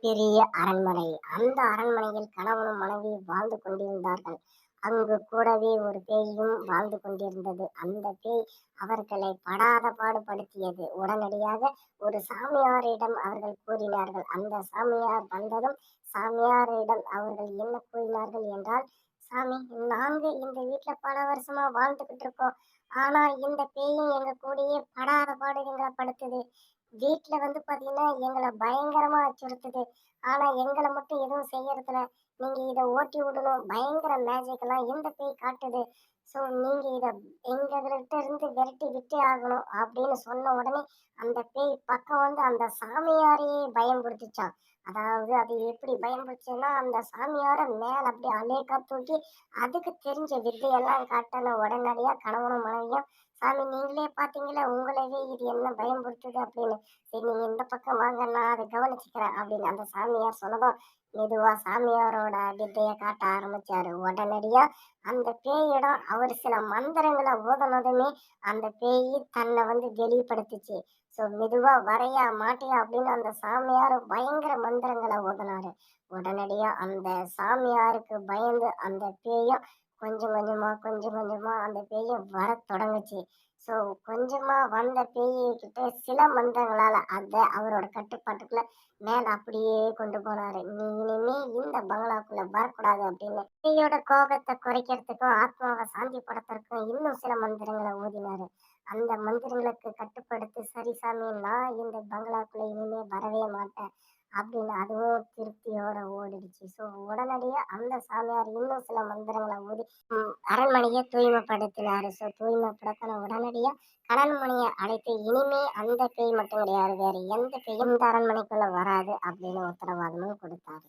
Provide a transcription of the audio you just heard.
பெரிய அரண்மனை. அந்த அரண்மனையில் கணவனும் மனைவியும் வாழ்ந்து கொண்டிருந்தார்கள். அங்கு கூடவே ஒரு பேயும் வாழ்ந்து கொண்டிருந்தது. அந்த பேய் அவர்களை படாத பாடுபடுத்தியது. உடனடியாக ஒரு சாமியாரிடம் அவர்கள் கூறினார்கள். அந்த சாமியார் வந்ததும் சாமியாரிடம் அவர்கள் என்ன கூறினார்கள் என்றால், "சாமி, நாங்க இந்த வீட்ல பல வருஷமா வாழ்ந்துகிட்டு இருக்கோம். ஆனா இந்த பேயும் எங்க கூடயே படாத பாடுங்க படுத்துது. வீட்ல வந்து பாத்தீங்கன்னா எங்கள பயங்கரமா அச்சுறுத்துது. ஆனா எங்கள மட்டும் எதுவும் செய்யறதில்ல. நீங்க இத ஓட்டி விடணும். பயங்கர மேஜிக் எல்லாம் இந்த பேய் காட்டுது. ஸோ நீங்க இத எங்ககிட்ட இருந்து விரட்டி விட்டே ஆகணும்" அப்படின்னு சொன்ன உடனே அந்த பேய் பக்கம் வந்து அந்த சாமியாரையே பயம்படுத்துச்சாம். அதாவது அது எப்படி பயன்படுத்துச்சுன்னா, அந்த சாமியார மேல அப்படியே அலேக்கா தூக்கி அதுக்கு தெரிஞ்ச வித்தையெல்லாம் காட்டின உடனடியா கணவனும் மனைவியும், "சாமி, நீங்களே பார்த்தீங்களா, உங்களவே இது என்ன பயம்படுத்துது" அப்படின்னு. "சரி, நீங்க இந்த பக்கம் வாங்க, நான் அத கவனிச்சுக்கிறேன்" அப்படின்னு அந்த சாமியார் சொன்னதும், மெதுவா சாமியாரோட வித்தைய காட்ட ஆரம்பிச்சாரு. உடனடியா அந்த பேயிடம் அவர் சில மந்திரங்கள ஓதுனதுமே, அந்த பேயி தன்னை வந்து வெளிப்படுத்துச்சு. ஸோ மெதுவா "வரையா, மாட்டியா" அப்படின்னு அந்த சாமியார் பயங்கர மந்திரங்கள ஓதுனாரு. உடனடியா அந்த சாமியாருக்கு பயந்து அந்த பேயும் கொஞ்சம் கொஞ்சமா, கொஞ்சம் கொஞ்சமா அந்த பேயும் வரத் தொடங்குச்சு. ஸோ கொஞ்சமா வந்த பேய்கிட்ட சில மந்திரங்களால அத அவரோட கட்டுப்பாட்டுக்குள்ள மேல அப்படியே கொண்டு போனாரு. "நீ இனிமே இந்த பங்களாக்குள்ள வரக்கூடாது" அப்படின்னு. பேயோட கோபத்த குறைக்கிறதுக்கும், ஆத்மாவ சாந்திப்படுத்துறதுக்கும் இன்னும் சில மந்திரங்கள ஓதினாரு. அந்த மந்திரங்களுக்கு கட்டுப்படுத்தி, "சரி சாமி, நான் இந்த பங்களாக்குள்ள இனிமே வரவே மாட்டேன்" அப்படின்னு அதுவும் திருப்தியோட ஓடிடுச்சு. ஸோ உடனடியா அந்த சாமியார் இன்னும் சில மந்திரங்கள ஓதி அரண்மனைய தூய்மைப்படுத்தினாரு. ஸோ தூய்மைப்படுத்தின உடனடியா கனல்மணிய அழைத்து, "இனிமே அந்த பேய் மட்டும் கிடையாது, வேற எந்த பேயும் இந்த அரண்மனைக்குள்ள வராது" அப்படின்னு உத்தரவாதமும் கொடுத்தாரு.